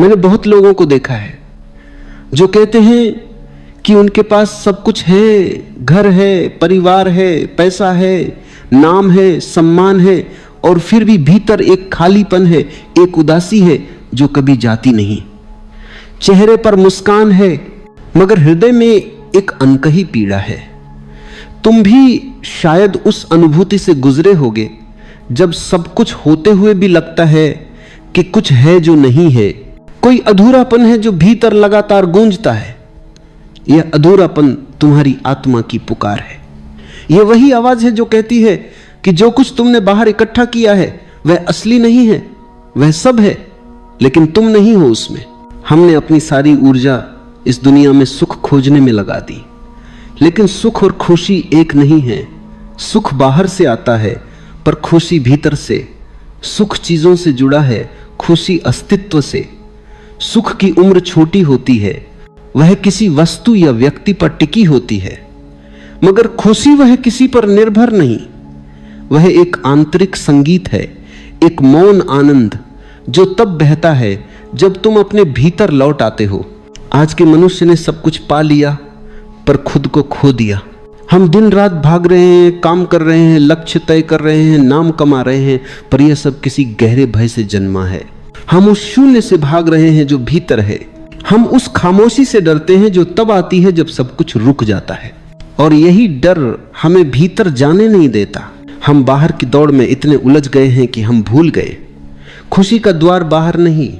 मैंने बहुत लोगों को देखा है जो कहते हैं कि उनके पास सब कुछ है, घर है, परिवार है, पैसा है, नाम है, सम्मान है, और फिर भी भीतर एक खालीपन है, एक उदासी है जो कभी जाती नहीं। चेहरे पर मुस्कान है मगर हृदय में एक अनकही पीड़ा है। तुम भी शायद उस अनुभूति से गुजरे होगे जब सब कुछ होते हुए भी लगता है कि कुछ है जो नहीं है, कोई अधूरापन है जो भीतर लगातार गूंजता है। यह अधूरापन तुम्हारी आत्मा की पुकार है। यह वही आवाज है जो कहती है कि जो कुछ तुमने बाहर इकट्ठा किया है वह असली नहीं है, वह सब है लेकिन तुम नहीं हो उसमें। हमने अपनी सारी ऊर्जा इस दुनिया में सुख खोजने में लगा दी, लेकिन सुख और खुशी एक नहीं है। सुख बाहर से आता है पर खुशी भीतर से। सुख चीजों से जुड़ा है, खुशी अस्तित्व से। सुख की उम्र छोटी होती है, वह किसी वस्तु या व्यक्ति पर टिकी होती है, मगर खुशी वह किसी पर निर्भर नहीं। वह एक आंतरिक संगीत है, एक मौन आनंद जो तब बहता है जब तुम अपने भीतर लौट आते हो। आज के मनुष्य ने सब कुछ पा लिया पर खुद को खो दिया। हम दिन रात भाग रहे हैं, काम कर रहे हैं, लक्ष्य तय कर रहे हैं, नाम कमा रहे हैं, पर यह सब किसी गहरे भय से जन्मा है। हम उस शून्य से भाग रहे हैं जो भीतर है। हम उस खामोशी से डरते हैं जो तब आती है जब सब कुछ रुक जाता है, और यही डर हमें भीतर जाने नहीं देता। हम बाहर की दौड़ में इतने उलझ गए हैं कि हम भूल गए खुशी का द्वार बाहर नहीं,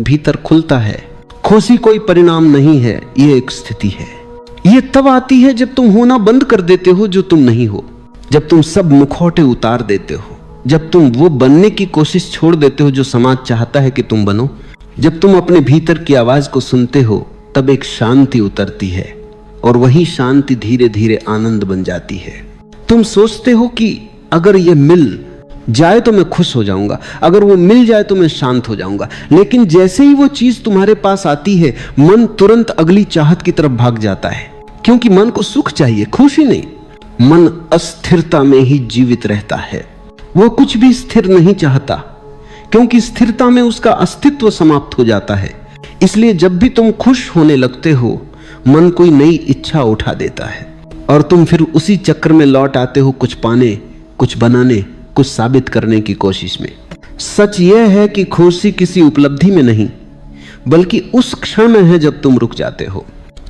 भीतर खुलता है। खुशी कोई परिणाम नहीं है, यह एक स्थिति है। यह तब आती है जब तुम होना बंद कर देते हो जो तुम नहीं हो, जब तुम सब मुखौटे उतार देते हो, जब तुम वो बनने की कोशिश छोड़ देते हो जो समाज चाहता है कि तुम बनो। जब तुम अपने भीतर की आवाज को सुनते हो तब एक शांति उतरती है, और वही शांति धीरे धीरे आनंद बन जाती है। तुम सोचते हो कि अगर ये मिल जाए तो मैं खुश हो जाऊंगा, अगर वो मिल जाए तो मैं शांत हो जाऊंगा, लेकिन जैसे ही वो चीज तुम्हारे पास आती है मन तुरंत अगली चाहत की तरफ भाग जाता है, क्योंकि मन को सुख चाहिए, खुशी नहीं। मन अस्थिरता में ही जीवित रहता है, वो कुछ भी स्थिर नहीं चाहता, क्योंकि स्थिरता में उसका अस्तित्व समाप्त हो जाता है। इसलिए जब भी तुम खुश होने लगते हो मन कोई नई इच्छा उठा देता है, और तुम फिर उसी चक्र में लौट आते हो, कुछ पाने, कुछ बनाने, कुछ साबित करने की कोशिश में। सच यह है कि खुशी किसी उपलब्धि में नहीं बल्कि उस क्षण में है जब तुम रुक जाते हो,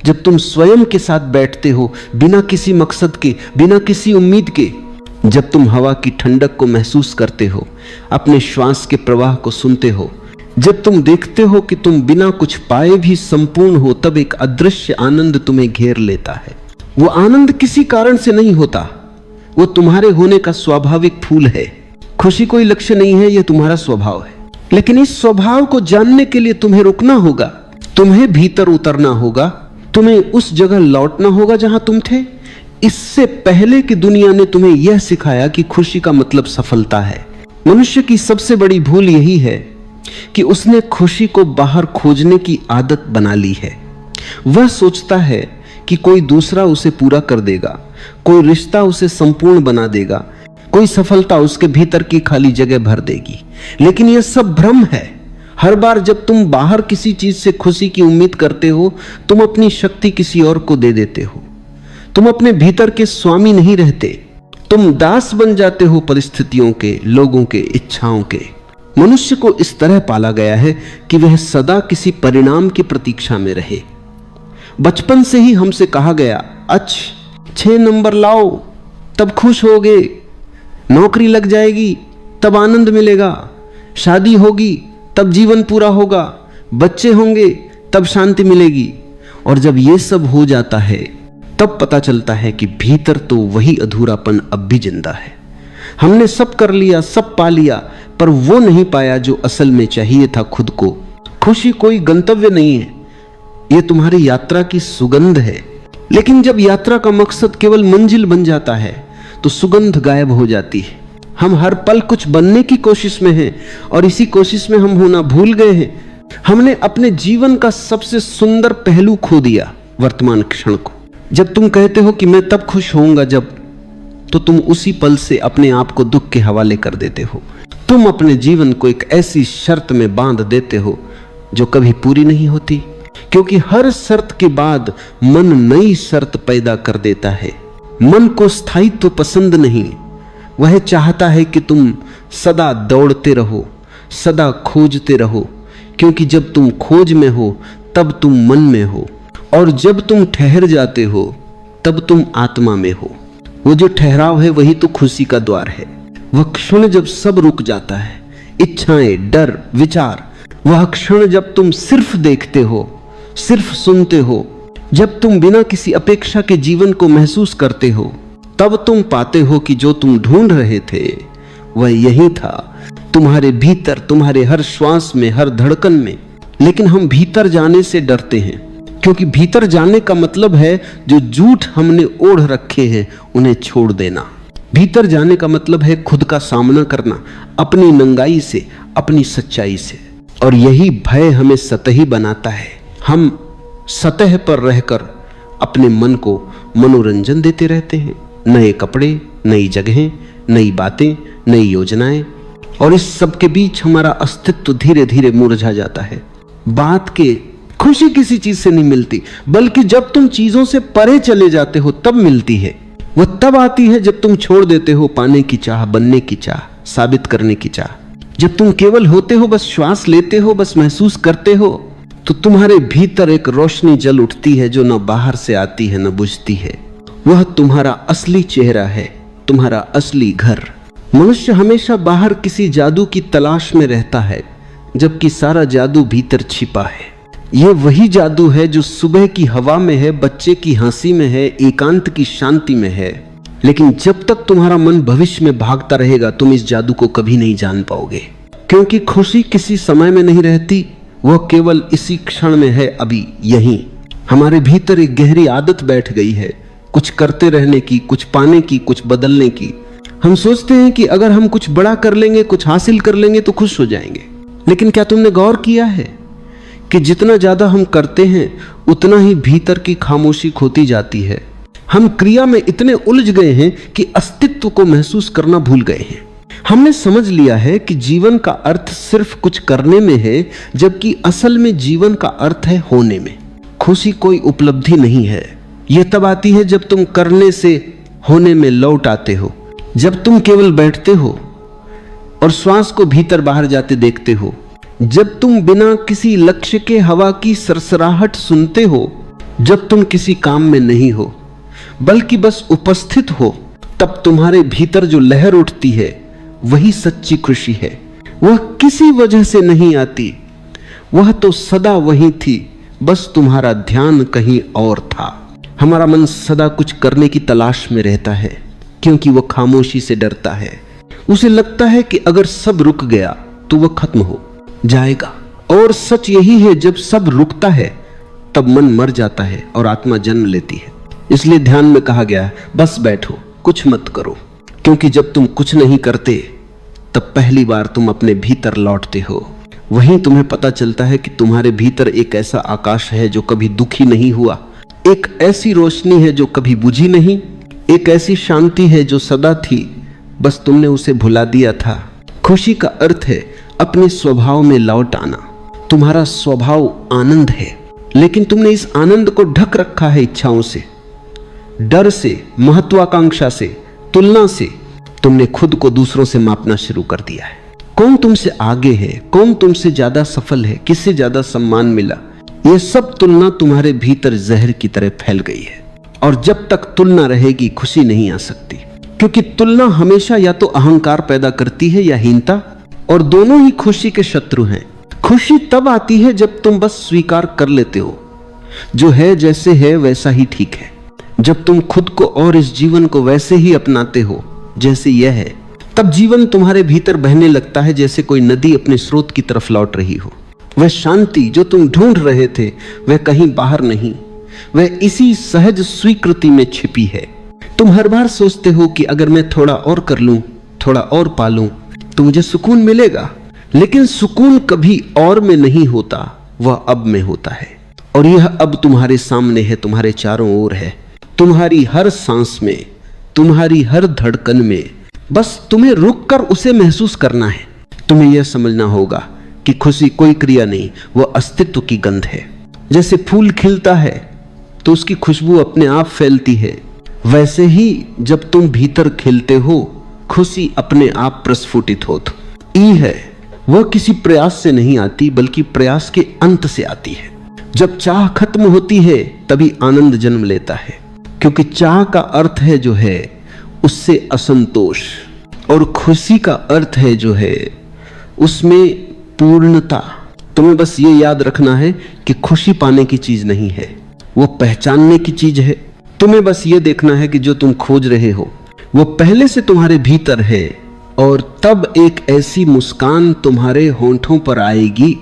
जब तुम स्वयं के साथ बैठते हो बिना किसी मकसद के, बिना किसी उम्मीद के, जब तुम हवा की ठंडक को महसूस करते हो, अपने श्वास के प्रवाह को सुनते हो, जब तुम देखते हो कि तुम बिना कुछ पाए भी संपूर्ण हो, तब एक अदृश्य आनंद तुम्हें घेर लेता है। वो आनंद किसी कारण से नहीं होता, वो तुम्हारे होने का स्वाभाविक फूल है। खुशी कोई लक्ष्य नहीं है, यह तुम्हारा स्वभाव है। लेकिन इस स्वभाव को जानने के लिए तुम्हें रुकना होगा, तुम्हें भीतर उतरना होगा, तुम्हें उस जगह लौटना होगा जहां तुम थे। इससे पहले कि दुनिया ने तुम्हें यह सिखाया कि खुशी का मतलब सफलता है। मनुष्य की सबसे बड़ी भूल यही है कि उसने खुशी को बाहर खोजने की आदत बना ली है। वह सोचता है कि कोई दूसरा उसे पूरा कर देगा, कोई रिश्ता उसे संपूर्ण बना देगा, कोई सफलता उसके भीतर की खाली जगह भर देगी। लेकिन यह सब भ्रम है। हर बार जब तुम बाहर किसी चीज से खुशी की उम्मीद करते हो, तुम अपनी शक्ति किसी और को दे देते हो। तुम अपने भीतर के स्वामी नहीं रहते, तुम दास बन जाते हो परिस्थितियों के, लोगों के, इच्छाओं के। मनुष्य को इस तरह पाला गया है कि वह सदा किसी परिणाम की प्रतीक्षा में रहे। बचपन से ही हमसे कहा गया, 6 नंबर लाओ तब खुश होगे, नौकरी लग जाएगी तब आनंद मिलेगा, शादी होगी तब जीवन पूरा होगा, बच्चे होंगे तब शांति मिलेगी। और जब ये सब हो जाता है तब पता चलता है कि भीतर तो वही अधूरापन अब भी जिंदा है। हमने सब कर लिया, सब पा लिया, पर वो नहीं पाया जो असल में चाहिए था खुद को। खुशी कोई गंतव्य नहीं है, ये तुम्हारी यात्रा की सुगंध है। लेकिन जब यात्रा का मकसद केवल मंजिल बन जाता है तो सुगंध गायब हो जाती है। हम हर पल कुछ बनने की कोशिश में हैं, और इसी कोशिश में हम होना भूल गए हैं। हमने अपने जीवन का सबसे सुंदर पहलू खो दिया, वर्तमान क्षण को। जब तुम कहते हो कि मैं तब खुश होऊंगा जब, तो तुम उसी पल से अपने आप को दुख के हवाले कर देते हो। तुम अपने जीवन को एक ऐसी शर्त में बांध देते हो जो कभी पूरी नहीं होती, क्योंकि हर शर्त के बाद मन नई शर्त पैदा कर देता है। मन को स्थायित्व पसंद नहीं, वह चाहता है कि तुम सदा दौड़ते रहो, सदा खोजते रहो, क्योंकि जब तुम खोज में हो तब तुम मन में हो, और जब तुम ठहर जाते हो तब तुम आत्मा में हो। वो जो ठहराव है वही तो खुशी का द्वार है। वह क्षण जब सब रुक जाता है, इच्छाएं, डर, विचार, वह क्षण जब तुम सिर्फ देखते हो, सिर्फ सुनते हो, जब तुम बिना किसी अपेक्षा के जीवन को महसूस करते हो, तब तुम पाते हो कि जो तुम ढूंढ रहे थे वह यही था, तुम्हारे भीतर, तुम्हारे हर श्वास में, हर धड़कन में। लेकिन हम भीतर जाने से डरते हैं, क्योंकि भीतर जाने का मतलब है जो झूठ हमने ओढ़ रखे हैं उन्हें छोड़ देना। भीतर जाने का मतलब है खुद का सामना करना, अपनी नंगाई से, अपनी सच्चाई से। और यही भय हमें सतही बनाता है। हम सतह पर रहकर अपने मन को मनोरंजन देते रहते हैं, नए कपड़े, नई जगहें, नई बातें, नई योजनाएं, और इस सब के बीच हमारा अस्तित्व धीरे धीरे मुरझा जाता है। बात के खुशी किसी चीज से नहीं मिलती, बल्कि जब तुम चीजों से परे चले जाते हो तब मिलती है। वह तब आती है जब तुम छोड़ देते हो पाने की चाह, बनने की चाह, साबित करने की चाह। जब तुम केवल होते हो, बस श्वास लेते हो, बस महसूस करते हो, तो तुम्हारे भीतर एक रोशनी जल उठती है जो न बाहर से आती है न बुझती है। वह तुम्हारा असली चेहरा है, तुम्हारा असली घर। मनुष्य हमेशा बाहर किसी जादू की तलाश में रहता है, जबकि सारा जादू भीतर छिपा है। यह वही जादू है जो सुबह की हवा में है, बच्चे की हंसी में है, एकांत की शांति में है। लेकिन जब तक तुम्हारा मन भविष्य में भागता रहेगा, तुम इस जादू को कभी नहीं जान पाओगे, क्योंकि खुशी किसी समय में नहीं रहती, वह केवल इसी क्षण में है, अभी यहीं। हमारे भीतर एक गहरी आदत बैठ गई है, कुछ करते रहने की, कुछ पाने की, कुछ बदलने की। हम सोचते हैं कि अगर हम कुछ बड़ा कर लेंगे, कुछ हासिल कर लेंगे तो खुश हो जाएंगे। लेकिन क्या तुमने गौर किया है कि जितना ज्यादा हम करते हैं उतना ही भीतर की खामोशी खोती जाती है। हम क्रिया में इतने उलझ गए हैं कि अस्तित्व को महसूस करना भूल गए हैं। हमने समझ लिया है कि जीवन का अर्थ सिर्फ कुछ करने में है, जबकि असल में जीवन का अर्थ है होने में। खुशी कोई उपलब्धि नहीं है, यह तब आती है जब तुम करने से होने में लौट आते हो, जब तुम केवल बैठते हो और श्वास को भीतर बाहर जाते देखते हो, जब तुम बिना किसी लक्ष्य के हवा की सरसराहट सुनते हो, जब तुम किसी काम में नहीं हो बल्कि बस उपस्थित हो, तब तुम्हारे भीतर जो लहर उठती है वही सच्ची खुशी है। वह किसी वजह से नहीं आती, वह तो सदा वही थी, बस तुम्हारा ध्यान कहीं और था। हमारा मन सदा कुछ करने की तलाश में रहता है, क्योंकि वह खामोशी से डरता है। उसे लगता है कि अगर सब रुक गया तो वह खत्म हो जाएगा। और सच यही है, जब सब रुकता है तब मन मर जाता है और आत्मा जन्म लेती है। इसलिए ध्यान में कहा गया है, बस बैठो, कुछ मत करो, क्योंकि जब तुम कुछ नहीं करते तब पहली बार तुम अपने भीतर लौटते हो। वहीं तुम्हें पता चलता है कि तुम्हारे भीतर एक ऐसा आकाश है जो कभी दुखी नहीं हुआ, एक ऐसी रोशनी है जो कभी बुझी नहीं, एक ऐसी शांति है जो सदा थी, बस तुमने उसे भुला दिया था। खुशी का अर्थ है अपने स्वभाव में लौट आना। तुम्हारा स्वभाव आनंद है, लेकिन तुमने इस आनंद को ढक रखा है इच्छाओं से, डर से, महत्वाकांक्षा से, तुलना से। तुमने खुद को दूसरों से मापना शुरू कर दिया है। कौन तुमसे आगे है, कौन तुमसे ज्यादा सफल है, किससे ज्यादा सम्मान मिला, यह सब तुलना तुम्हारे भीतर जहर की तरह फैल गई है। और जब तक तुलना रहेगी खुशी नहीं आ सकती, क्योंकि तुलना हमेशा या तो अहंकार पैदा करती है या हीनता, और दोनों ही खुशी के शत्रु हैं। खुशी तब आती है जब तुम बस स्वीकार कर लेते हो, जो है जैसे है वैसा ही ठीक है। जब तुम खुद को और इस जीवन को वैसे ही अपनाते हो जैसे यह है, तब जीवन तुम्हारे भीतर बहने लगता है जैसे कोई नदी अपने स्रोत की तरफ लौट रही हो। वह शांति जो तुम ढूंढ रहे थे वह कहीं बाहर नहीं, वह इसी सहज स्वीकृति में छिपी है। तुम हर बार सोचते हो कि अगर मैं थोड़ा और कर लूं, थोड़ा और पालूं तो मुझे सुकून मिलेगा, लेकिन सुकून कभी और में नहीं होता, वह अब में होता है। और यह अब तुम्हारे सामने है, तुम्हारे चारों ओर है, तुम्हारी हर सांस में, तुम्हारी हर धड़कन में। बस तुम्हें रुककर उसे महसूस करना है। तुम्हें यह समझना होगा कि खुशी कोई क्रिया नहीं, वो अस्तित्व की गंध है। जैसे फूल खिलता है तो उसकी खुशबू अपने आप फैलती है, वैसे ही जब तुम भीतर खिलते हो खुशी अपने आप प्रस्फुटित होती है। वह किसी प्रयास से नहीं आती बल्कि प्रयास के अंत से आती है। जब चाह खत्म होती है तभी आनंद जन्म लेता है, क्योंकि चाह का अर्थ है जो है उससे असंतोष, और खुशी का अर्थ है जो है उसमें पूर्णता। तुम्हें बस ये याद रखना है कि खुशी पाने की चीज नहीं है, वो पहचानने की चीज है। तुम्हें बस ये देखना है कि जो तुम खोज रहे हो वो पहले से तुम्हारे भीतर है, और तब एक ऐसी मुस्कान तुम्हारे होंठों पर आएगी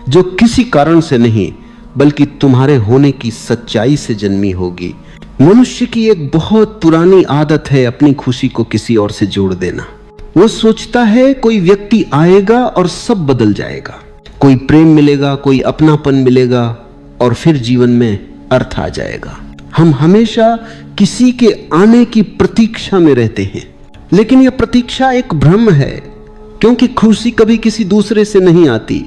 जो किसी कारण से नहीं बल्कि तुम्हारे होने की सच्चाई से जन्मी होगी। मनुष्य की एक बहुत पुरानी आदत है अपनी खुशी को किसी और से जोड़ देना। वो सोचता है कोई व्यक्ति आएगा और सब बदल जाएगा, कोई प्रेम मिलेगा, कोई अपनापन मिलेगा और फिर जीवन में अर्थ आ जाएगा। हम हमेशा किसी के आने की प्रतीक्षा में रहते हैं, लेकिन यह प्रतीक्षा एक भ्रम है, क्योंकि खुशी कभी किसी दूसरे से नहीं आती।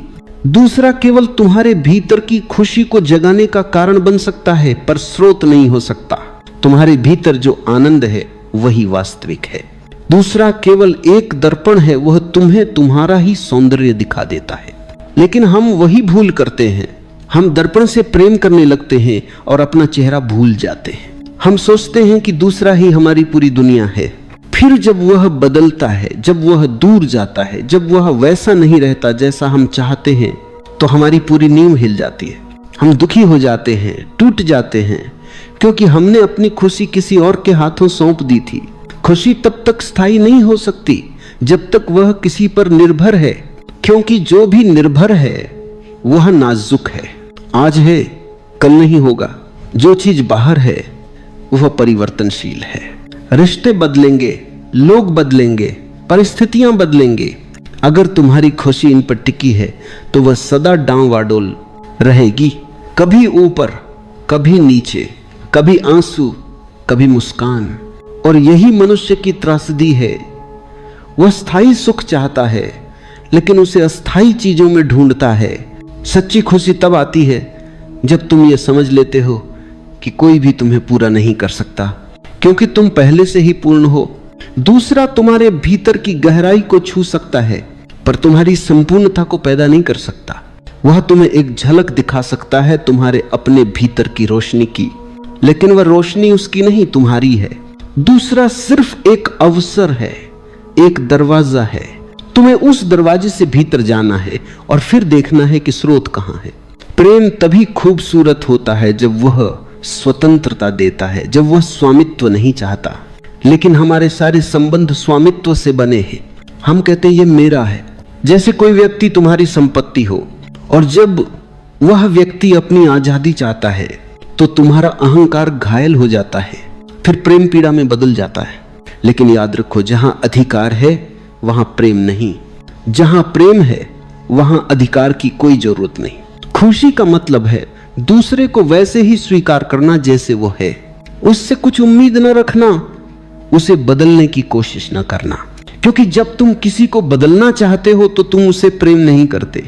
दूसरा केवल तुम्हारे भीतर की खुशी को जगाने का कारण बन सकता है, पर स्रोत नहीं हो सकता। तुम्हारे भीतर जो आनंद है वही वास्तविक है। दूसरा केवल एक दर्पण है, वह तुम्हें तुम्हारा ही सौंदर्य दिखा देता है। लेकिन हम वही भूल करते हैं, हम दर्पण से प्रेम करने लगते हैं और अपना चेहरा भूल जाते हैं। हम सोचते हैं कि दूसरा ही हमारी पूरी दुनिया है। फिर जब वह बदलता है, जब वह दूर जाता है, जब वह वैसा नहीं रहता जैसा हम चाहते हैं, तो हमारी पूरी नींव हिल जाती है। हम दुखी हो जाते हैं, टूट जाते हैं, क्योंकि हमने अपनी खुशी किसी और के हाथों सौंप दी थी। खुशी तब तक स्थायी नहीं हो सकती जब तक वह किसी पर निर्भर है, क्योंकि जो भी निर्भर है वह नाजुक है। आज है कल नहीं होगा। जो चीज बाहर है वह परिवर्तनशील है। रिश्ते बदलेंगे, लोग बदलेंगे, परिस्थितियां बदलेंगे। अगर तुम्हारी खुशी इन पर टिकी है तो वह सदा डांवाडोल रहेगी, कभी ऊपर कभी नीचे, कभी आंसू कभी मुस्कान। और यही मनुष्य की त्रासदी है। वह स्थायी सुख चाहता है लेकिन उसे अस्थायी चीजों में ढूंढता है। सच्ची खुशी तब आती है जब तुम ये समझ लेते हो कि कोई भी तुम्हें पूरा नहीं कर सकता, क्योंकि तुम पहले से ही पूर्ण हो। दूसरा तुम्हारे भीतर की गहराई को छू सकता है पर तुम्हारी संपूर्णता को पैदा नहीं कर सकता। वह तुम्हें एक झलक दिखा सकता है तुम्हारे अपने भीतर की रोशनी की, लेकिन वह रोशनी उसकी नहीं, तुम्हारी है। दूसरा सिर्फ एक अवसर है, एक दरवाजा है। तुम्हें उस दरवाजे से भीतर जाना है और फिर देखना है कि स्रोत कहां है। प्रेम तभी खूबसूरत होता है जब वह स्वतंत्रता देता है, जब वह स्वामित्व नहीं चाहता। लेकिन हमारे सारे संबंध स्वामित्व से बने हैं। हम कहते हैं ये मेरा है, जैसे कोई व्यक्ति तुम्हारी संपत्ति हो, और जब वह व्यक्ति अपनी आजादी चाहता है तो तुम्हारा अहंकार घायल हो जाता है, फिर प्रेम पीड़ा में बदल जाता है। लेकिन याद रखो, जहां अधिकार है वहां प्रेम नहीं, जहां प्रेम है वहां अधिकार की कोई जरूरत नहीं। खुशी का मतलब है दूसरे को वैसे ही स्वीकार करना जैसे वो है, उससे कुछ उम्मीद न रखना, उसे बदलने की कोशिश न करना। क्योंकि जब तुम किसी को बदलना चाहते हो तो तुम उसे प्रेम नहीं करते,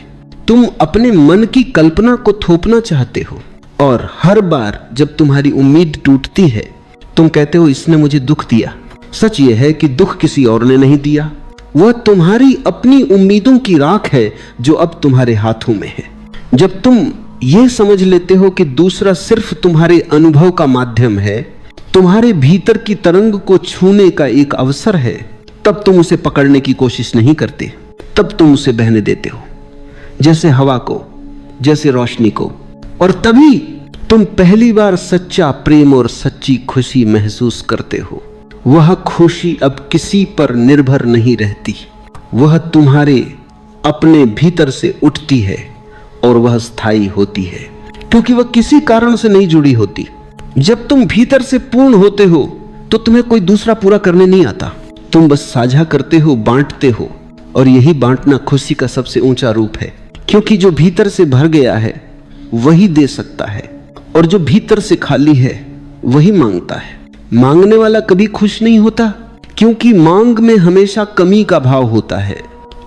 तुम अपने मन की कल्पना को थोपना चाहते हो। और हर बार जब तुम्हारी उम्मीद टूटती है तुम कहते हो इसने मुझे दुख दिया। सच यह है कि दुख किसी और ने नहीं दिया, वह तुम्हारी अपनी उम्मीदों की राख है जो अब तुम्हारे हाथों में है। जब तुम यह समझ लेते हो कि दूसरा सिर्फ तुम्हारे अनुभव का माध्यम है, तुम्हारे भीतर की तरंग को छूने का एक अवसर है, तब तुम उसे पकड़ने की कोशिश नहीं करते, तब तुम उसे बहने देते हो, जैसे हवा को, जैसे रोशनी को। और तभी तुम पहली बार सच्चा प्रेम और सच्ची खुशी महसूस करते हो। वह खुशी अब किसी पर निर्भर नहीं रहती, वह तुम्हारे अपने भीतर से उठती है और वह स्थायी होती है, क्योंकि वह किसी कारण से नहीं जुड़ी होती। जब तुम भीतर से पूर्ण होते हो तो तुम्हें कोई दूसरा पूरा करने नहीं आता, तुम बस साझा करते हो, बांटते हो। और यही बांटना खुशी का सबसे ऊंचा रूप है, क्योंकि जो भीतर से भर गया है वही दे सकता है, और जो भीतर से खाली है वही मांगता है। मांगने वाला कभी खुश नहीं होता, क्योंकि मांग में हमेशा कमी का भाव होता है।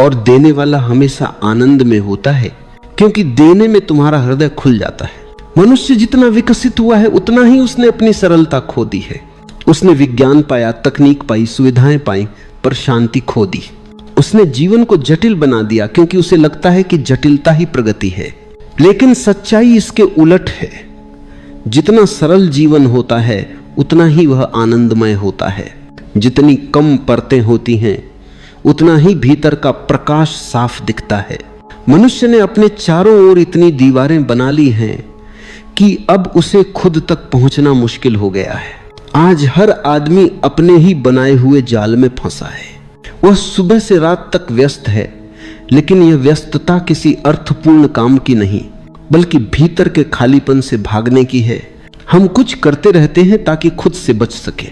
और देने वाला हमेशा आनंद में होता है, क्योंकि देने में तुम्हारा हृदय खुल जाता है। मनुष्य जितना विकसित हुआ है उतना ही उसने अपनी सरलता खो दी है। उसने विज्ञान पाया, तकनीक पाई, सुविधाएं पाई, पर शांति खो दी। उसने जीवन को जटिल बना दिया क्योंकि उसे लगता है कि जटिलता ही प्रगति है। लेकिन सच्चाई इसके उलट है। जितना सरल जीवन होता है उतना ही वह आनंदमय होता है। जितनी कम परतें होती हैं उतना ही भीतर का प्रकाश साफ दिखता है। मनुष्य ने अपने चारों ओर इतनी दीवारें बना ली हैं कि अब उसे खुद तक पहुंचना मुश्किल हो गया है। आज हर आदमी अपने ही बनाए हुए जाल में फंसा है। वह सुबह से रात तक व्यस्त है, लेकिन यह व्यस्तता किसी अर्थपूर्ण काम की नहीं, बल्कि भीतर के खालीपन से भागने की है। हम कुछ करते रहते हैं ताकि खुद से बच सके।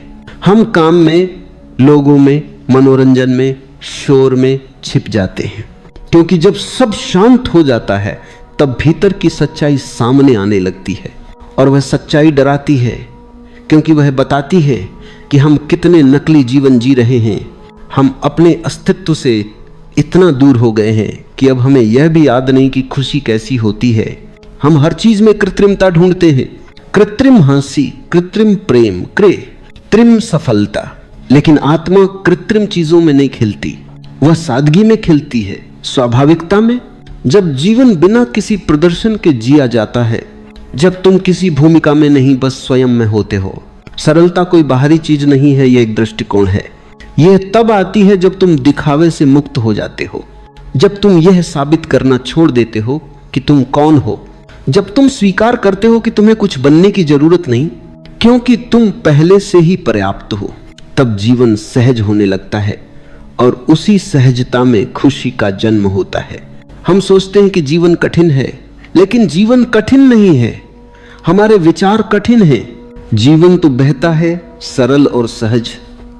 हम काम में, लोगों में, मनोरंजन में, शोर में छिप जाते हैं, क्योंकि जब सब शांत हो जाता है तब भीतर की सच्चाई सामने आने लगती है। और वह सच्चाई डराती है, क्योंकि वह बताती है कि हम कितने नकली जीवन जी रहे हैं। हम अपने अस्तित्व से इतना दूर हो गए हैं कि अब हमें यह भी याद नहीं कि खुशी कैसी होती है। हम हर चीज में कृत्रिमता ढूंढते हैं, कृत्रिम हंसी, कृत्रिम प्रेम, कृत्रिम सफलता। लेकिन आत्मा कृत्रिम चीजों में नहीं खिलती, वह सादगी में खिलती है, स्वाभाविकता में। जब जीवन बिना किसी प्रदर्शन के जिया जाता है, जब तुम किसी भूमिका में नहीं बस स्वयं में होते हो। सरलता कोई बाहरी चीज नहीं है, यह एक दृष्टिकोण है। यह तब आती है जब तुम दिखावे से मुक्त हो जाते हो, जब तुम यह साबित करना छोड़ देते हो कि तुम कौन हो, जब तुम स्वीकार करते हो कि तुम्हें कुछ बनने की जरूरत नहीं, क्योंकि तुम पहले से ही पर्याप्त हो। तब जीवन सहज होने लगता है और उसी सहजता में खुशी का जन्म होता है। हम सोचते हैं कि जीवन कठिन है, लेकिन जीवन कठिन नहीं है, हमारे विचार कठिन हैं। जीवन तो बहता है सरल और सहज।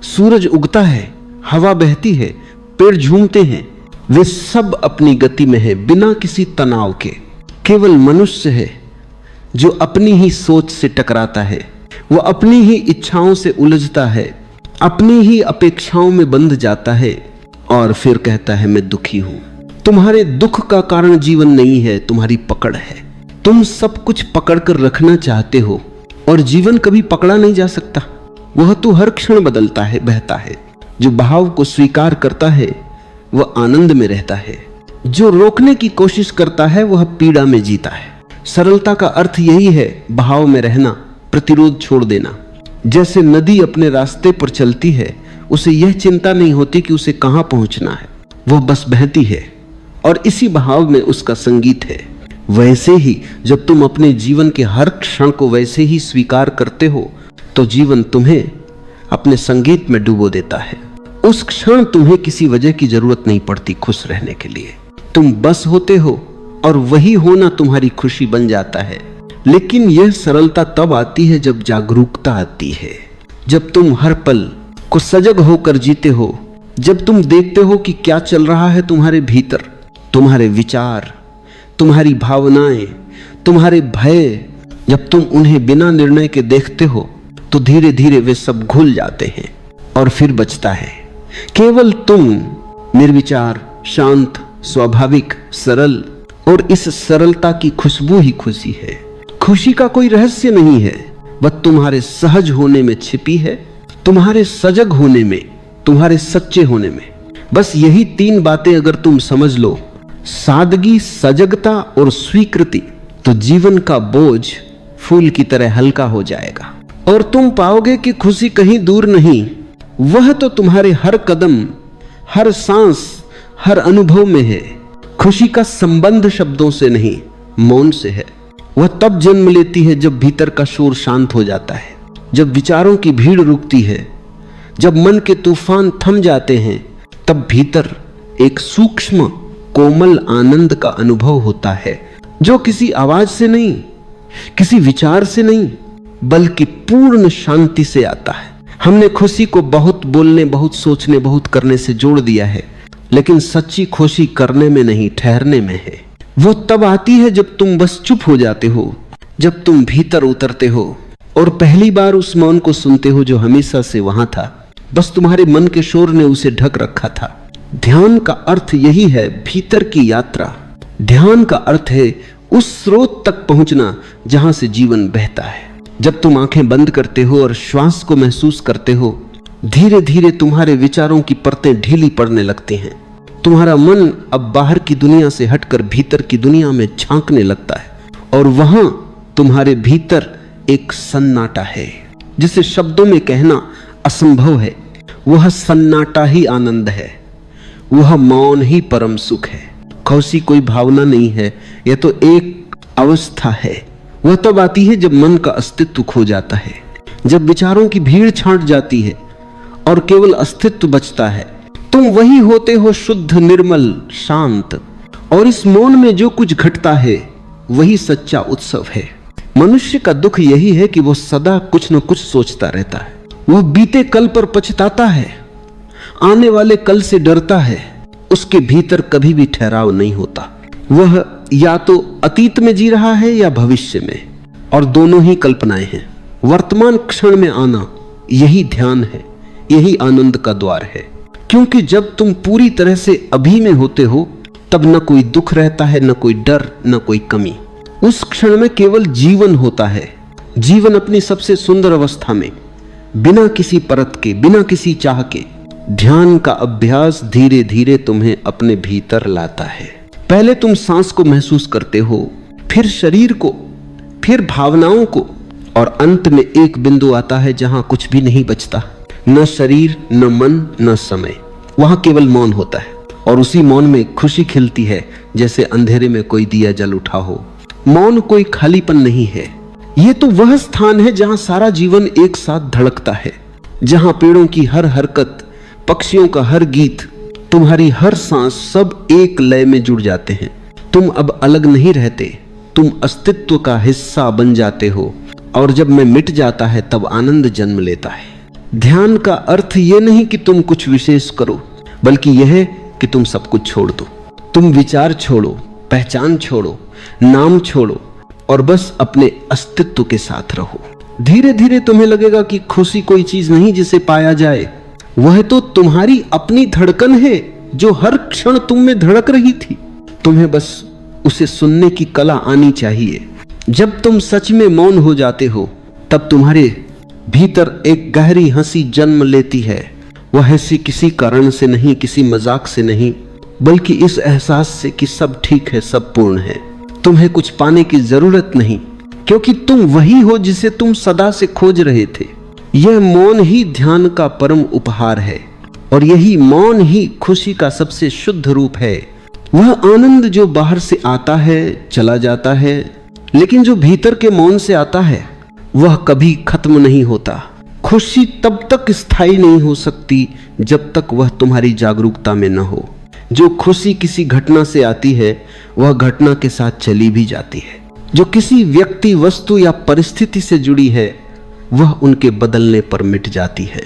सूरज उगता है, हवा बहती है, पेड़ झूमते हैं, वे सब अपनी गति में है, बिना किसी तनाव के। केवल मनुष्य है जो अपनी ही सोच से टकराता है, वो अपनी ही इच्छाओं से उलझता है, अपनी ही अपेक्षाओं में बंध जाता है और फिर कहता है मैं दुखी हूं। तुम्हारे दुख का कारण जीवन नहीं है, तुम्हारी पकड़ है। तुम सब कुछ पकड़ कर रखना चाहते हो और जीवन कभी पकड़ा नहीं जा सकता। वह तो हर क्षण बदलता है, बहता है। जो भाव को स्वीकार करता है वह आनंद में रहता है, जो रोकने की कोशिश करता है वह पीड़ा में जीता है। सरलता का अर्थ यही है, भाव में रहना, प्रतिरोध छोड़ देना। जैसे नदी अपने रास्ते पर चलती है, उसे यह चिंता नहीं होती कि उसे कहां पहुंचना है, वह बस बहती है और इसी भाव में उसका संगीत है। वैसे ही जब तुम अपने जीवन के हर क्षण को वैसे ही स्वीकार करते हो तो जीवन तुम्हें अपने संगीत में डुबो देता है। उस क्षण तुम्हें किसी वजह की जरूरत नहीं पड़ती खुश रहने के लिए। तुम बस होते हो और वही होना तुम्हारी खुशी बन जाता है। लेकिन यह सरलता तब आती है जब जागरूकता आती है, जब तुम हर पल को सजग होकर जीते हो, जब तुम देखते हो कि क्या चल रहा है तुम्हारे भीतर, तुम्हारे विचार, तुम्हारी भावनाएं, तुम्हारे भय। जब तुम उन्हें बिना निर्णय के देखते हो तो धीरे धीरे वे सब घुल जाते हैं और फिर बचता है केवल तुम, निर्विचार, शांत, स्वाभाविक, सरल। और इस सरलता की खुशबू ही खुशी है। खुशी का कोई रहस्य नहीं है, वह तुम्हारे सहज होने में छिपी है, तुम्हारे सजग होने में, तुम्हारे सच्चे होने में। बस यही तीन बातें अगर तुम समझ लो, सादगी, सजगता और स्वीकृति, तो जीवन का बोझ फूल की तरह हल्का हो जाएगा और तुम पाओगे कि खुशी कहीं दूर नहीं, वह तो तुम्हारे हर कदम, हर सांस, हर अनुभव में है। खुशी का संबंध शब्दों से नहीं, मौन से है। वह तब जन्म लेती है जब भीतर का शोर शांत हो जाता है, जब विचारों की भीड़ रुकती है, जब मन के तूफान थम जाते हैं, तब भीतर एक सूक्ष्म कोमल आनंद का अनुभव होता है, जो किसी आवाज से नहीं, किसी विचार से नहीं, बल्कि पूर्ण शांति से आता है। हमने खुशी को बहुत बोलने, बहुत सोचने, बहुत करने से जोड़ दिया है, लेकिन सच्ची खुशी करने में नहीं, ठहरने में है। वो तब आती है जब तुम बस चुप हो जाते हो, जब तुम भीतर उतरते हो और पहली बार उस मौन को सुनते हो जो हमेशा से वहां था, बस तुम्हारे मन के शोर ने उसे ढक रखा था। ध्यान का अर्थ यही है, भीतर की यात्रा। ध्यान का अर्थ है उस स्रोत तक पहुंचना जहां से जीवन बहता है। जब तुम आंखें बंद करते हो और श्वास को महसूस करते हो, धीरे धीरे तुम्हारे विचारों की परतें ढीली पड़ने लगती हैं। तुम्हारा मन अब बाहर की दुनिया से हटकर भीतर की दुनिया में झांकने लगता है, और वहां तुम्हारे भीतर एक सन्नाटा है जिसे शब्दों में कहना असंभव है। वह सन्नाटा ही आनंद है, वह मौन ही परम सुख है। कौसी कोई भावना नहीं है, यह तो एक अवस्था है। वह तब आती है जब मन का अस्तित्व खो जाता है, जब विचारों की भीड़ छांट जाती है और केवल अस्तित्व बचता है। तुम वही होते हो, शुद्ध, निर्मल, शांत। और इस मौन में जो कुछ घटता है वही सच्चा उत्सव है। मनुष्य का दुख यही है कि वह सदा कुछ न कुछ सोचता रहता है। वह बीते कल पर पछताता है, आने वाले कल से डरता है। उसके भीतर कभी भी ठहराव नहीं होता। वह या तो अतीत में जी रहा है या भविष्य में, और दोनों ही कल्पनाएं हैं। वर्तमान क्षण में आना यही ध्यान है, यही आनंद का द्वार है। क्योंकि जब तुम पूरी तरह से अभी में होते हो, तब न कोई दुख रहता है, न कोई डर, न कोई कमी। उस क्षण में केवल जीवन होता है। जीवन अपनी सबसे सुंदर अवस्था में, बिना किसी परत के, बिना किसी चाह के। ध्यान का अभ्यास धीरे धीरे तुम्हें अपने भीतर लाता है। पहले तुम सांस को महसूस करते हो, फिर शरीर को, फिर भावनाओं को, और अंत में एक बिंदु आता है जहां कुछ भी नहीं बचता। न शरीर, न मन, न समय। वहां केवल मौन होता है, और उसी मौन में खुशी खिलती है, जैसे अंधेरे में कोई दिया जल उठा हो। मौन कोई खालीपन नहीं है, ये तो वह स्थान है जहां सारा जीवन एक साथ धड़कता है, जहां पेड़ों की हर हरकत, पक्षियों का हर गीत, तुम्हारी हर सांस, सब एक लय में जुड़ जाते हैं। तुम अब अलग नहीं रहते, तुम अस्तित्व का हिस्सा बन जाते हो। और जब मैं मिट जाता है तब आनंद जन्म लेता है। ध्यान का अर्थ यह नहीं कि तुम कुछ विशेष करो, बल्कि यह है कि तुम सब कुछ छोड़ दो। तुम विचार छोड़ो, पहचान छोड़ो, नाम छोड़ो, और बस अपने अस्तित्व के साथ रहो। धीरे धीरे तुम्हें लगेगा कि खुशी कोई चीज नहीं जिसे पाया जाए, वह तो तुम्हारी अपनी धड़कन है जो हर क्षण तुम में धड़क रही थी। तुम्हें बस उसे सुनने की कला आनी चाहिए। जब तुम सच में मौन हो जाते हो, तब तुम्हारे भीतर एक गहरी हंसी जन्म लेती है। वह हंसी किसी कारण से नहीं, किसी मजाक से नहीं, बल्कि इस एहसास से कि सब ठीक है, सब पूर्ण है। तुम्हें कुछ पाने की जरूरत नहीं, क्योंकि तुम वही हो जिसे तुम सदा से खोज रहे थे। यह मौन ही ध्यान का परम उपहार है, और यही मौन ही खुशी का सबसे शुद्ध रूप है। वह आनंद जो बाहर से आता है, चला जाता है, लेकिन जो भीतर के मौन से आता है वह कभी खत्म नहीं होता। खुशी तब तक स्थायी नहीं हो सकती जब तक वह तुम्हारी जागरूकता में न हो। जो खुशी किसी घटना से आती है वह घटना के साथ चली भी जाती है। जो किसी व्यक्ति, वस्तु या परिस्थिति से जुड़ी है वह उनके बदलने पर मिट जाती है।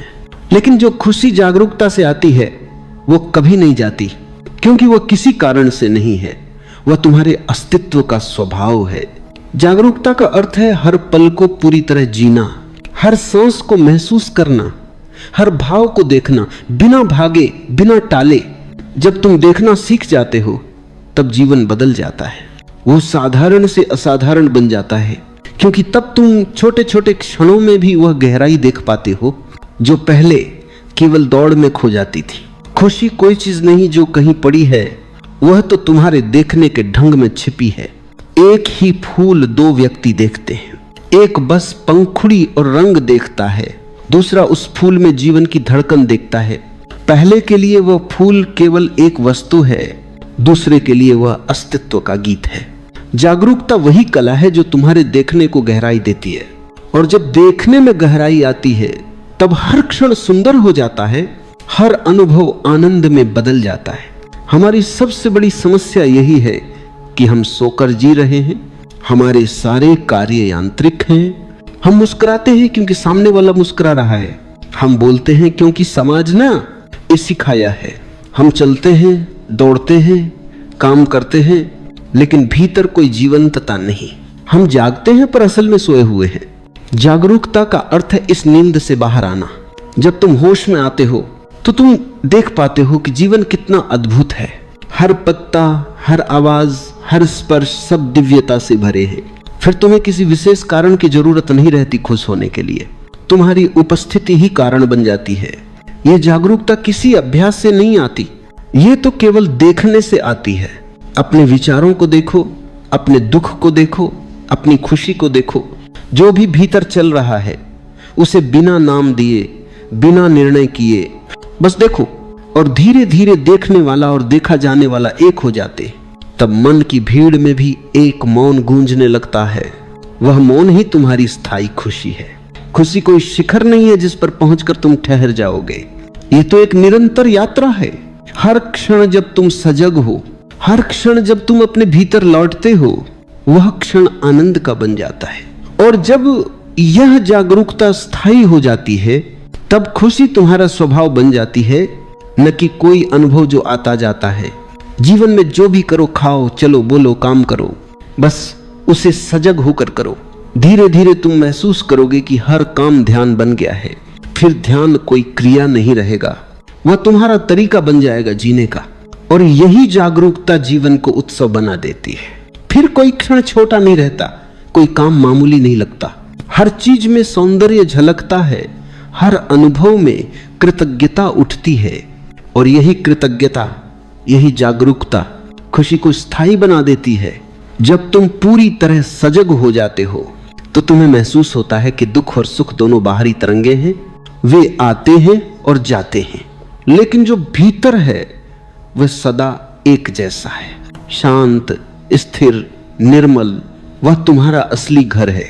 लेकिन जो खुशी जागरूकता से आती है वो कभी नहीं जाती, क्योंकि वह किसी कारण से नहीं है, वह तुम्हारे अस्तित्व का स्वभाव है। जागरूकता का अर्थ है हर पल को पूरी तरह जीना, हर सांस को महसूस करना, हर भाव को देखना, बिना भागे, बिना टाले। जब तुम देखना सीख जाते हो तब जीवन बदल जाता है। वो साधारण से असाधारण बन जाता है, क्योंकि तब तुम छोटे छोटे क्षणों में भी वह गहराई देख पाते हो जो पहले केवल दौड़ में खो जाती थी। खुशी कोई चीज नहीं जो कहीं पड़ी है, वह तो तुम्हारे देखने के ढंग में छिपी है। एक ही फूल दो व्यक्ति देखते हैं, एक बस पंखुड़ी और रंग देखता है, दूसरा उस फूल में जीवन की धड़कन देखता है। पहले के लिए वह फूल केवल एक वस्तु है, दूसरे के लिए वह अस्तित्व का गीत है। जागरूकता वही कला है जो तुम्हारे देखने को गहराई देती है, और जब देखने में गहराई आती है तब हर क्षण सुंदर हो जाता है, हर अनुभव आनंद में बदल जाता है। हमारी सबसे बड़ी समस्या यही है कि हम सोकर जी रहे हैं, हमारे सारे कार्य यांत्रिक हैं। हम मुस्कुराते हैं क्योंकि सामने वाला मुस्कुरा रहा है, हम बोलते हैं क्योंकि समाज ने ये सिखाया है, हम चलते हैं, दौड़ते हैं, काम करते हैं, लेकिन भीतर कोई जीवंतता नहीं। हम जागते हैं पर असल में सोए हुए हैं। जागरूकता का अर्थ है इस नींद से बाहर आना। जब तुम होश में आते हो तो तुम देख पाते हो कि जीवन कितना अद्भुत है। हर पत्ता, हर आवाज, हर स्पर्श सब दिव्यता से भरे हैं। फिर तुम्हें किसी विशेष कारण की जरूरत नहीं रहती खुश होने के लिए, तुम्हारी उपस्थिति ही कारण बन जाती है। यह जागरूकता किसी अभ्यास से नहीं आती, ये तो केवल देखने से आती है। अपने विचारों को देखो, अपने दुख को देखो, अपनी खुशी को देखो। जो भी भीतर चल रहा है उसे बिना नाम दिए, बिना निर्णय किए बस देखो, और धीरे धीरे देखने वाला और देखा जाने वाला एक हो जाते। तब मन की भीड़ में भी एक मौन गूंजने लगता है। वह मौन ही तुम्हारी स्थायी खुशी है। खुशी कोई शिखर नहीं है जिस पर पहुंचकर तुम ठहर जाओगे। ये तो एक निरंतर यात्रा है। हर क्षण जब तुम सजग हो, हर क्षण जब तुम अपने भीतर लौटते हो, वह क्षण आनंद का बन जाता है। और जब यह जागरूकता स्थायी हो जाती है, तब खुशी तुम्हारा स्वभाव बन जाती है, न कि कोई अनुभव जो आता जाता है। जीवन में जो भी करो, खाओ, चलो, बोलो, काम करो, बस उसे सजग होकर करो। धीरे धीरे तुम महसूस करोगे कि हर काम ध्यान बन गया है। फिर ध्यान कोई क्रिया नहीं रहेगा, वह तुम्हारा तरीका बन जाएगा जीने का। और यही जागरूकता जीवन को उत्सव बना देती है। फिर कोई क्षण छोटा नहीं रहता, कोई काम मामूली नहीं लगता। हर चीज में सौंदर्य झलकता है, हर अनुभव में कृतज्ञता उठती है। और यही कृतज्ञता, यही जागरूकता खुशी को स्थायी बना देती है। जब तुम पूरी तरह सजग हो जाते हो तो तुम्हें महसूस होता है कि दुख और सुख दोनों बाहरी तरंगे हैं, वे आते हैं और जाते हैं, लेकिन जो भीतर है वह सदा एक जैसा है, शांत, स्थिर, निर्मल। वह तुम्हारा असली घर है।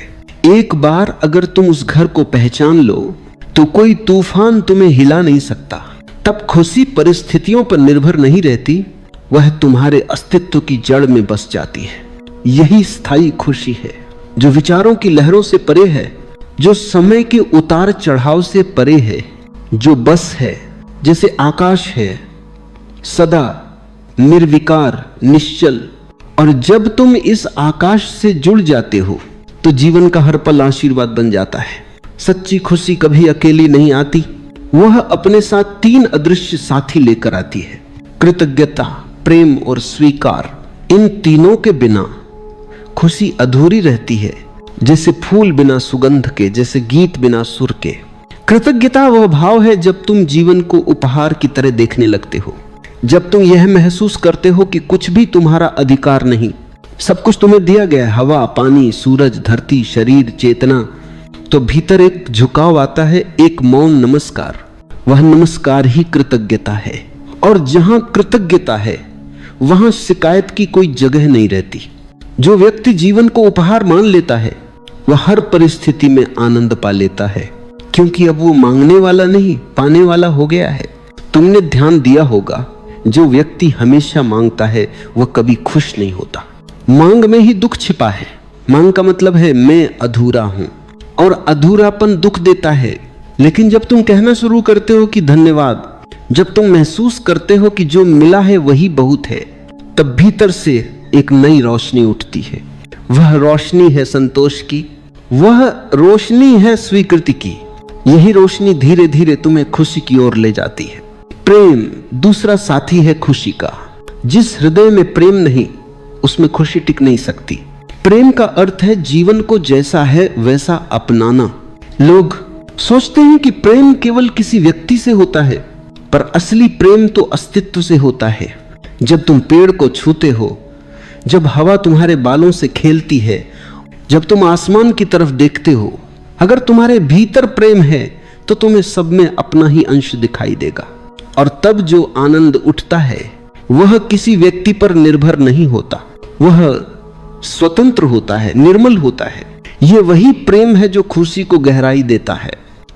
एक बार अगर तुम उस घर को पहचान लो तो कोई तूफान तुम्हें हिला नहीं सकता। तब खुशी परिस्थितियों पर निर्भर नहीं रहती, वह तुम्हारे अस्तित्व की जड़ में बस जाती है। यही स्थायी खुशी है, जो विचारों की लहरों से परे है, जो समय के उतार चढ़ाव से परे है, जो बस है, जैसे आकाश है, सदा निर्विकार, निश्चल। और जब तुम इस आकाश से जुड़ जाते हो तो जीवन का हर पल आशीर्वाद बन जाता है। सच्ची खुशी कभी अकेली नहीं आती, वह अपने साथ 3 अदृश्य साथी लेकर आती है, कृतज्ञता, प्रेम और स्वीकार। इन तीनों के बिना खुशी अधूरी रहती है, जैसे फूल बिना सुगंध के, जैसे गीत बिना सुर के। कृतज्ञता वह भाव है जब तुम जीवन को उपहार की तरह देखने लगते हो, जब तुम यह महसूस करते हो कि कुछ भी तुम्हारा अधिकार नहीं, सब कुछ तुम्हें दिया गया है, हवा, पानी, सूरज, धरती, शरीर, चेतना। तो भीतर एक झुकाव आता है, एक मौन नमस्कार। वह नमस्कार ही कृतज्ञता है। और जहां कृतज्ञता है वहां शिकायत की कोई जगह नहीं रहती। जो व्यक्ति जीवन को उपहार मान लेता है वह हर परिस्थिति में आनंद पा लेता है, क्योंकि अब वो मांगने वाला नहीं, पाने वाला हो गया है। तुमने ध्यान दिया होगा, जो व्यक्ति हमेशा मांगता है वह कभी खुश नहीं होता। मांग में ही दुख छिपा है। मांग का मतलब है मैं अधूरा हूं, और अधूरापन दुख देता है। लेकिन जब तुम कहना शुरू करते हो कि धन्यवाद, जब तुम महसूस करते हो कि जो मिला है वही बहुत है, तब भीतर से एक नई रोशनी उठती है। वह रोशनी है संतोष की, वह रोशनी है स्वीकृति की। यही रोशनी धीरे धीरे तुम्हें खुशी की ओर ले जाती है। प्रेम दूसरा साथी है खुशी का। जिस हृदय में प्रेम नहीं, उसमें खुशी टिक नहीं सकती। प्रेम का अर्थ है जीवन को जैसा है वैसा अपनाना। लोग सोचते हैं कि प्रेम केवल किसी व्यक्ति से होता है, पर असली प्रेम तो अस्तित्व से होता है। जब तुम पेड़ को छूते हो, जब हवा तुम्हारे बालों से खेलती है, जब तुम आसमान की तरफ देखते हो, अगर तुम्हारे भीतर प्रेम है तो तुम्हें सब में अपना ही अंश दिखाई देगा। और तब जो आनंद उठता है वह किसी व्यक्ति पर निर्भर नहीं होता, वह स्वतंत्र होता है, निर्मल होता है। यह वही प्रेम है जो खुशी को गहराई देता है।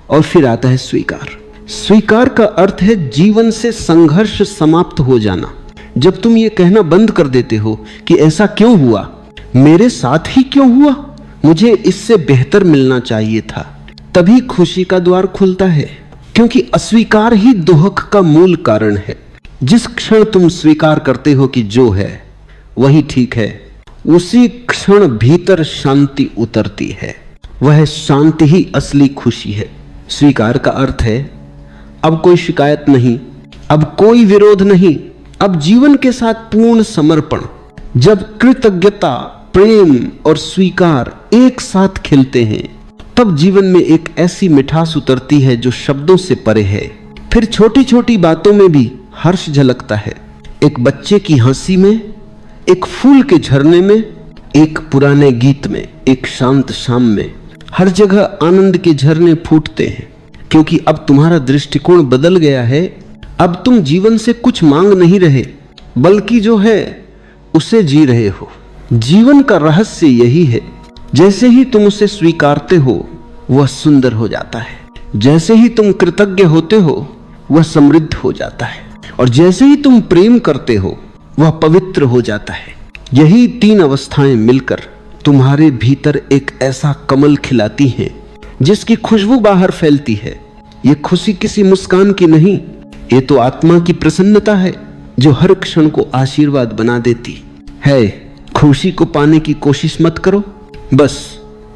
और फिर आता है स्वीकार। स्वीकार का अर्थ है जीवन से संघर्ष समाप्त हो जाना। जब तुम ये कहना बंद कर देते हो कि ऐसा क्यों हुआ, मेरे साथ ही क्यों हुआ, मुझे इससे बेहतर मिलना चाहिए था, तभी खुशी का द्वार खुलता है। क्योंकि अस्वीकार ही दुख का मूल कारण है। जिस क्षण तुम स्वीकार करते हो कि जो है वही ठीक है, उसी क्षण भीतर शांति उतरती है। वह शांति ही असली खुशी है। स्वीकार का अर्थ है अब कोई शिकायत नहीं, अब कोई विरोध नहीं, अब जीवन के साथ पूर्ण समर्पण। जब कृतज्ञता, प्रेम और स्वीकार एक साथ खिलते हैं, तब जीवन में एक ऐसी मिठास उतरती है जो शब्दों से परे है। फिर छोटी छोटी बातों में भी हर्ष झलकता है। एक बच्चे की हंसी में, एक फूल के झरने में, एक पुराने गीत में, एक शांत शाम में, हर जगह आनंद के झरने फूटते हैं, क्योंकि अब तुम्हारा दृष्टिकोण बदल गया है। अब तुम जीवन से कुछ मांग नहीं रहे, बल्कि जो है उसे जी रहे हो। जीवन का रहस्य यही है, जैसे ही तुम उसे स्वीकारते हो वह सुंदर हो जाता है, जैसे ही तुम कृतज्ञ होते हो वह समृद्ध हो जाता है, और जैसे ही तुम प्रेम करते हो वह पवित्र हो जाता है। यही तीन अवस्थाएं मिलकर तुम्हारे भीतर एक ऐसा कमल खिलाती हैं जिसकी खुशबू बाहर फैलती है। ये खुशी किसी मुस्कान की नहीं, ये तो आत्मा की प्रसन्नता है जो हर क्षण को आशीर्वाद बना देती है। खुशी को पाने की कोशिश मत करो, बस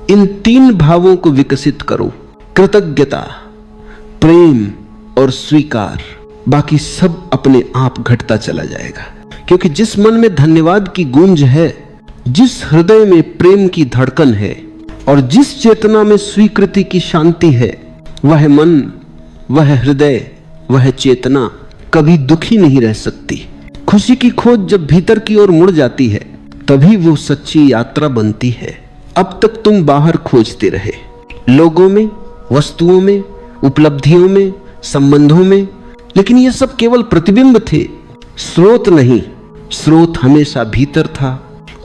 इन तीन भावों को विकसित करो, कृतज्ञता, प्रेम और स्वीकार। बाकी सब अपने आप घटता चला जाएगा, क्योंकि जिस मन में धन्यवाद की गूंज है, जिस हृदय में प्रेम की धड़कन है और जिस चेतना में स्वीकृति की शांति है, वह मन, वह हृदय, वह चेतना कभी दुखी नहीं रह सकती। खुशी की खोज जब भीतर की ओर मुड़ जाती है, तभी वो सच्ची यात्रा बनती है। अब तक तुम बाहर खोजते रहे, लोगों में, वस्तुओं में, उपलब्धियों में, संबंधों में, लेकिन ये सब केवल प्रतिबिंब थे, स्रोत नहीं। स्रोत हमेशा भीतर था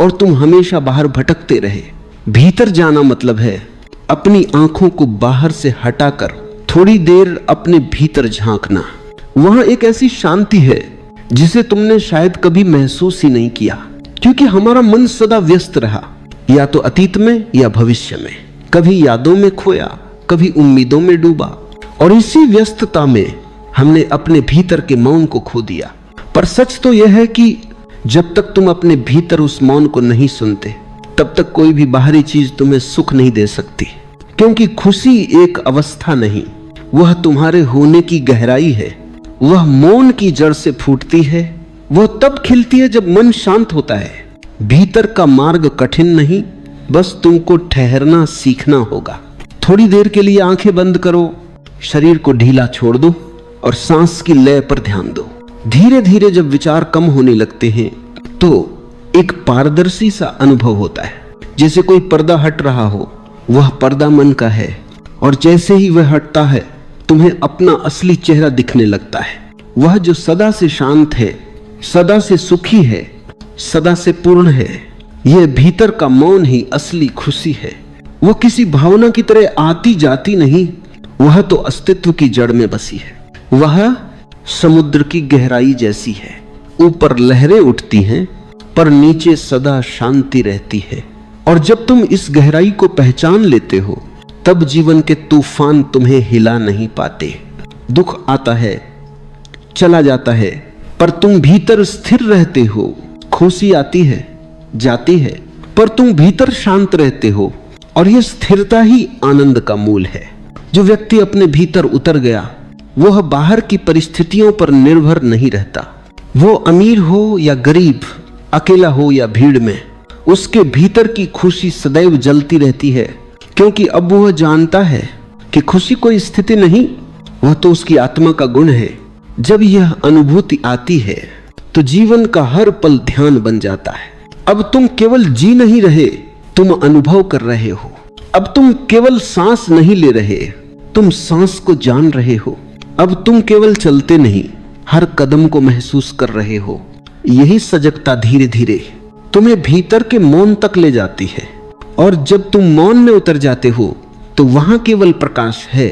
और तुम हमेशा बाहर भटकते रहे। भीतर जाना मतलब है अपनी आंखों को बाहर से हटाकर थोड़ी देर अपने भीतर झांकना। वहां एक ऐसी शांति है जिसे तुमने शायद कभी महसूस ही नहीं किया, क्योंकि हमारा मन सदा व्यस्त रहा, या तो अतीत में या भविष्य में, कभी यादों में खोया, कभी उम्मीदों में डूबा, और इसी व्यस्तता में हमने अपने भीतर के मौन को खो दिया। पर सच तो यह है कि जब तक तुम अपने भीतर उस मौन को नहीं सुनते, तब तक कोई भी बाहरी चीज तुम्हें सुख नहीं दे सकती, क्योंकि खुशी एक अवस्था नहीं, वह तुम्हारे होने की गहराई है। वह मौन की जड़ से फूटती है, वह तब खिलती है जब मन शांत होता है। भीतर का मार्ग कठिन नहीं, बस तुमको ठहरना सीखना होगा। थोड़ी देर के लिए आंखें बंद करो, शरीर को ढीला छोड़ दो और सांस की लय पर ध्यान दो। धीरे धीरे जब विचार कम होने लगते हैं तो एक पारदर्शी सा अनुभव होता है, जैसे कोई पर्दा हट रहा हो। वह पर्दा मन का है, और जैसे ही वह हटता है तुम्हें अपना असली चेहरा दिखने लगता है। वह जो सदा से शांत है, सदा से सुखी है, सदा से पूर्ण है। यह भीतर का मौन ही असली खुशी है। वह किसी भावना की तरह आती जाती नहीं, वह तो अस्तित्व की जड़ में बसी है। वह समुद्र की गहराई जैसी है, ऊपर लहरें उठती हैं पर नीचे सदा शांति रहती है। और जब तुम इस गहराई को पहचान लेते हो, तब जीवन के तूफान तुम्हें हिला नहीं पाते। दुख आता है, चला जाता है, पर तुम भीतर स्थिर रहते हो। खुशी आती है, जाती है, पर तुम भीतर शांत रहते हो। और यह स्थिरता ही आनंद का मूल है। जो व्यक्ति अपने भीतर उतर गया, वह बाहर की परिस्थितियों पर निर्भर नहीं रहता। वो अमीर हो या गरीब, अकेला हो या भीड़ में, उसके भीतर की खुशी सदैव जलती रहती है, क्योंकि अब वह जानता है कि खुशी कोई स्थिति नहीं, वह तो उसकी आत्मा का गुण है। जब यह अनुभूति आती है तो जीवन का हर पल ध्यान बन जाता है। अब तुम केवल जी नहीं रहे, तुम अनुभव कर रहे हो। अब तुम केवल सांस नहीं ले रहे, तुम सांस को जान रहे हो। अब तुम केवल चलते नहीं, हर कदम को महसूस कर रहे हो। यही सजगता धीरे धीरे तुम्हें भीतर के मौन तक ले जाती है। और जब तुम मौन में उतर जाते हो तो वहां केवल प्रकाश है,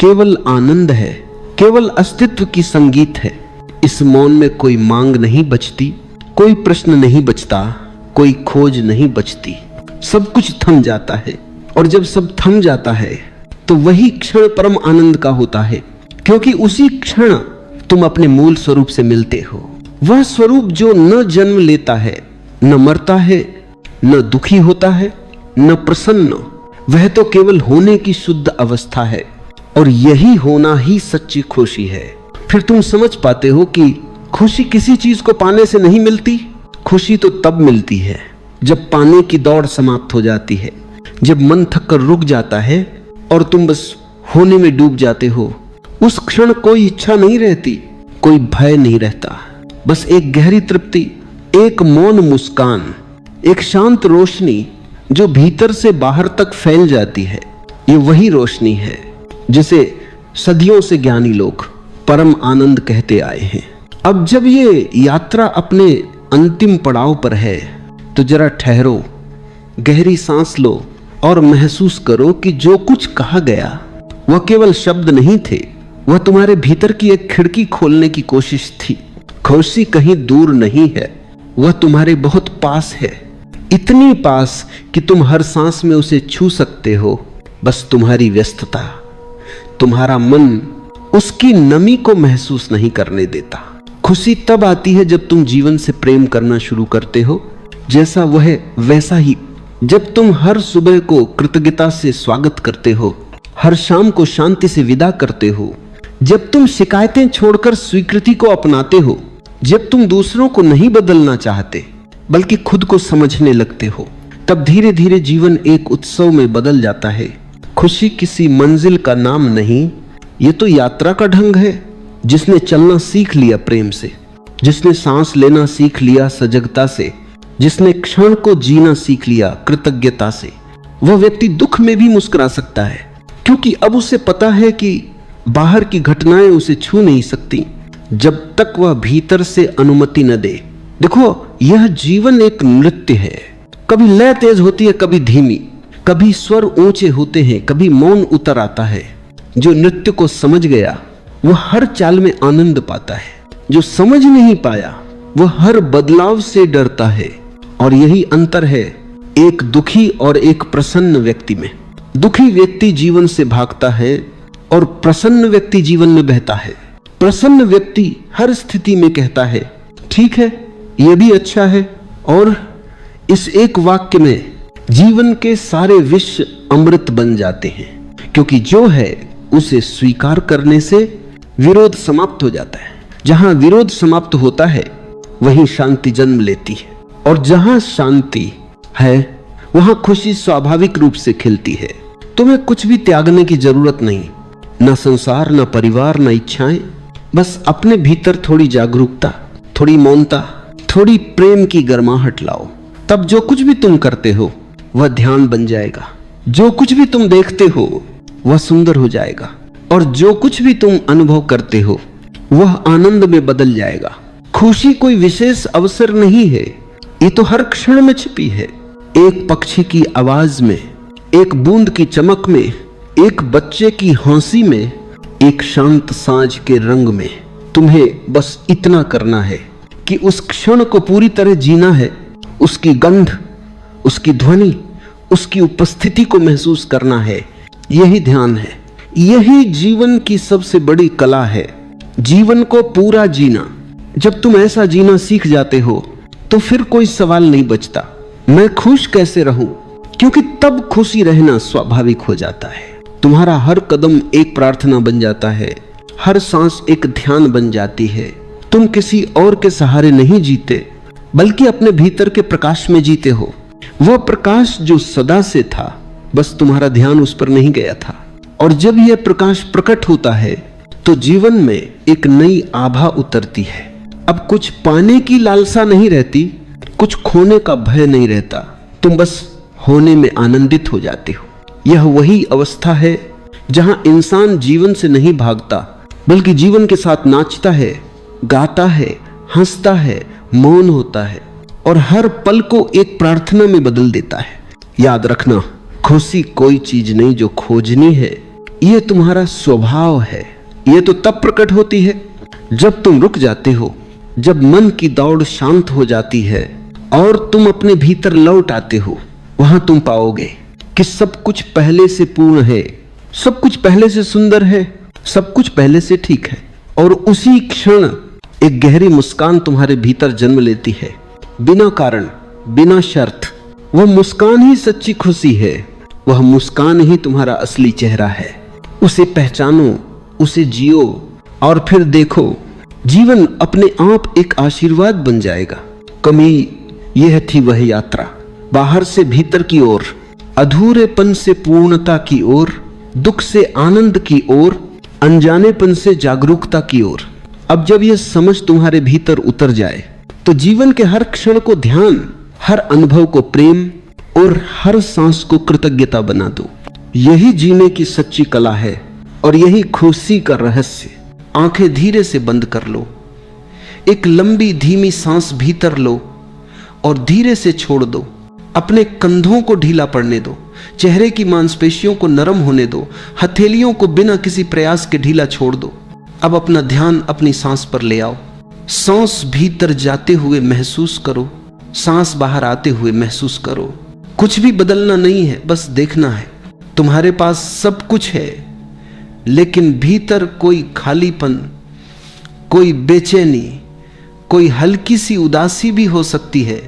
केवल आनंद है, केवल अस्तित्व की संगीत है। इस मौन में कोई मांग नहीं बचती, कोई प्रश्न नहीं बचता, कोई खोज नहीं बचती। सब कुछ थम जाता है, और जब सब थम जाता है तो वही क्षण परम आनंद का होता है, क्योंकि उसी क्षण तुम अपने मूल स्वरूप से मिलते हो। वह स्वरूप जो न जन्म लेता है, न मरता है, न दुखी होता है, न प्रसन्न। वह तो केवल होने की शुद्ध अवस्था है। और यही होना ही सच्ची खुशी है। फिर तुम समझ पाते हो कि खुशी किसी चीज को पाने से नहीं मिलती। खुशी तो तब मिलती है जब पाने की दौड़ समाप्त हो जाती है, जब मन थक कर रुक जाता है और तुम बस होने में डूब जाते हो। उस क्षण कोई इच्छा नहीं रहती, कोई भय नहीं रहता, बस एक गहरी तृप्ति, एक मौन मुस्कान, एक शांत रोशनी जो भीतर से बाहर तक फैल जाती है। ये वही रोशनी है जिसे सदियों से ज्ञानी लोग परम आनंद कहते आए हैं। अब जब ये यात्रा अपने अंतिम पड़ाव पर है तो जरा ठहरो, गहरी सांस लो और महसूस करो कि जो कुछ कहा गया वह केवल शब्द नहीं थे, वह तुम्हारे भीतर की एक खिड़की खोलने की कोशिश थी। खुशी कहीं दूर नहीं है, वह तुम्हारे बहुत पास है, इतनी पास कि तुम हर सांस में उसे छू सकते हो। बस तुम्हारी व्यस्तता, तुम्हारा मन उसकी नमी को महसूस नहीं करने देता। खुशी तब आती है जब तुम जीवन से प्रेम करना शुरू करते हो, जैसा वह है वैसा ही। जब तुम हर सुबह को कृतज्ञता से स्वागत करते हो, हर शाम को शांति से विदा करते हो, जब तुम शिकायतें छोड़कर स्वीकृति को अपनाते हो, जब तुम दूसरों को नहीं बदलना चाहते बल्कि खुद को समझने लगते हो, तब धीरे धीरे जीवन एक उत्सव में बदल जाता है। खुशी किसी मंजिल का नाम नहीं, ये तो यात्रा का ढंग है। जिसने चलना सीख लिया प्रेम से, जिसने सांस लेना सीख लिया सजगता से, जिसने क्षण को जीना सीख लिया कृतज्ञता से, वह व्यक्ति दुख में भी मुस्कुरा सकता है, क्योंकि अब उसे पता है कि बाहर की घटनाएं उसे छू नहीं सकती जब तक वह भीतर से अनुमति न दे। देखो, यह जीवन एक नृत्य है। कभी लय तेज होती है, कभी धीमी, कभी स्वर ऊंचे होते हैं, कभी मौन उतर आता है। जो नृत्य को समझ गया वह हर चाल में आनंद पाता है, जो समझ नहीं पाया वह हर बदलाव से डरता है। और यही अंतर है एक दुखी और एक प्रसन्न व्यक्ति में। दुखी व्यक्ति जीवन से भागता है और प्रसन्न व्यक्ति जीवन में बहता है। प्रसन्न व्यक्ति हर स्थिति में कहता है, ठीक है, यह भी अच्छा है। और इस एक वाक्य में जीवन के सारे विष अमृत बन जाते हैं, क्योंकि जो है उसे स्वीकार करने से विरोध समाप्त हो जाता है। जहां विरोध समाप्त होता है वहीं शांति जन्म लेती है, और जहां शांति है वहां खुशी स्वाभाविक रूप से खिलती है। तुम्हें कुछ भी त्यागने की जरूरत नहीं, न संसार, न परिवार, न इच्छाएं। बस अपने भीतर थोड़ी जागरूकता, थोड़ी मौनता, थोड़ी प्रेम की गर्माहट लाओ। तब जो कुछ भी तुम करते हो वह ध्यान बन जाएगा, जो कुछ भी तुम देखते हो वह सुंदर हो जाएगा, और जो कुछ भी तुम अनुभव करते हो वह आनंद में बदल जाएगा। खुशी कोई विशेष अवसर नहीं है, ये तो हर क्षण में छिपी है। एक पक्षी की आवाज में, एक बूंद की चमक में, एक बच्चे की हंसी में, एक शांत सांझ के रंग में। तुम्हें बस इतना करना है कि उस क्षण को पूरी तरह जीना है, उसकी गंध, उसकी ध्वनि, उसकी उपस्थिति को महसूस करना है। यही ध्यान है, यही जीवन की सबसे बड़ी कला है, जीवन को पूरा जीना। जब तुम ऐसा जीना सीख जाते हो तो फिर कोई सवाल नहीं बचता, मैं खुश कैसे रहूं, क्योंकि तब खुशी रहना स्वाभाविक हो जाता है। तुम्हारा हर कदम एक प्रार्थना बन जाता है, हर सांस एक ध्यान बन जाती है। तुम किसी और के सहारे नहीं जीते, बल्कि अपने भीतर के प्रकाश में जीते हो। वह प्रकाश जो सदा से था, बस तुम्हारा ध्यान उस पर नहीं गया था। और जब यह प्रकाश प्रकट होता है तो जीवन में एक नई आभा उतरती है। अब कुछ पाने की लालसा नहीं रहती, कुछ खोने का भय नहीं रहता, तुम बस होने में आनंदित हो जाते हो। यह वही अवस्था है जहां इंसान जीवन से नहीं भागता, बल्कि जीवन के साथ नाचता है, गाता है, हंसता है, मौन होता है, और हर पल को एक प्रार्थना में बदल देता है। याद रखना, खुशी कोई चीज नहीं जो खोजनी है, यह तुम्हारा स्वभाव है। यह तो तब प्रकट होती है जब तुम रुक जाते हो, जब मन की दौड़ शांत हो जाती है और तुम अपने भीतर लौट आते हो। वहां तुम पाओगे कि सब कुछ पहले से पूर्ण है, सब कुछ पहले से सुंदर है, सब कुछ पहले से ठीक है। और उसी क्षण एक गहरी मुस्कान तुम्हारे भीतर जन्म लेती है, बिना कारण, बिना शर्त। वह मुस्कान ही सच्ची खुशी है, वह मुस्कान ही तुम्हारा असली चेहरा है। उसे पहचानो, उसे जियो और फिर देखो जीवन अपने आप एक आशीर्वाद बन जाएगा। कमी यह थी वह यात्रा, बाहर से भीतर की ओर, अधूरेपन से पूर्णता की ओर, दुख से आनंद की ओर, अनजानेपन से जागरूकता की ओर। अब जब यह समझ तुम्हारे भीतर उतर जाए तो जीवन के हर क्षण को ध्यान, हर अनुभव को प्रेम और हर सांस को कृतज्ञता बना दो। यही जीने की सच्ची कला है और यही खुशी का रहस्य। आंखें धीरे से बंद कर लो, एक लंबी धीमी सांस भीतर लो और धीरे से छोड़ दो। अपने कंधों को ढीला पड़ने दो, चेहरे की मांसपेशियों को नरम होने दो, हथेलियों को बिना किसी प्रयास के ढीला छोड़ दो। अब अपना ध्यान अपनी सांस पर ले आओ। सांस भीतर जाते हुए महसूस करो, सांस बाहर आते हुए महसूस करो। कुछ भी बदलना नहीं है, बस देखना है। तुम्हारे पास सब कुछ है, लेकिन भीतर कोई खालीपन, कोई बेचैनी, कोई हल्की सी उदासी भी हो सकती है।